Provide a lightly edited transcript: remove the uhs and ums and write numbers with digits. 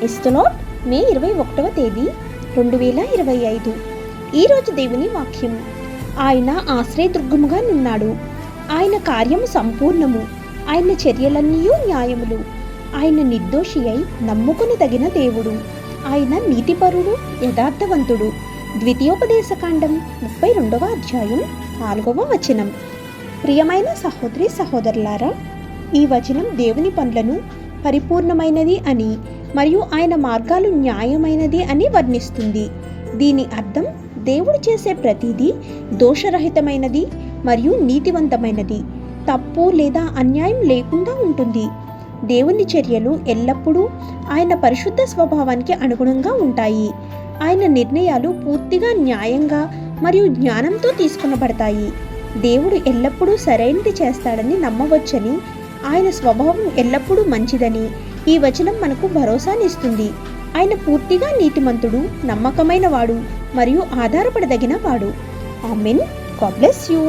ఇస్తునోట్ మే 21వ తేదీ 2025. ఈరోజు దేవుని వాక్యం. ఆయన ఆశ్రయదుర్గముగా నున్నాడు. ఆయన కార్యము సంపూర్ణము. ఆయన చర్యలన్నీ న్యాయములు. ఆయన నిర్దోషి అయి నమ్ముకొనదగిన దేవుడు. ఆయన నీతిపరుడు, యథార్థవంతుడు. ద్వితీయోపదేశకాండం 32వ అధ్యాయం 4వ వచనం. ప్రియమైన సహోదరి సహోదరులారా, ఈ వచనం దేవుని పనులను పరిపూర్ణమైనది అని మరియు ఆయన మార్గాలు న్యాయమైనది అని వర్ణిస్తుంది. దీని అర్థం దేవుడు చేసే ప్రతిదీ దోషరహితమైనది మరియు నీతివంతమైనది, తప్పు లేదా అన్యాయం లేకుండా ఉంటుంది. దేవుని చర్యలు ఎల్లప్పుడూ ఆయన పరిశుద్ధ స్వభావానికి అనుగుణంగా ఉంటాయి. ఆయన నిర్ణయాలు పూర్తిగా న్యాయంగా మరియు జ్ఞానంతో తీసుకొనబడతాయి. దేవుడు ఎల్లప్పుడూ సరైనది చేస్తాడని నమ్మవచ్చని, ఆయన స్వభావం ఎల్లప్పుడూ మంచిదని ఈ వచనం మనకు భరోసానిస్తుంది. ఆయన పూర్తిగా నీతిమంతుడు, నమ్మకమైన వాడు మరియు ఆధారపడదగిన వాడు. ఆమేన్. God bless you.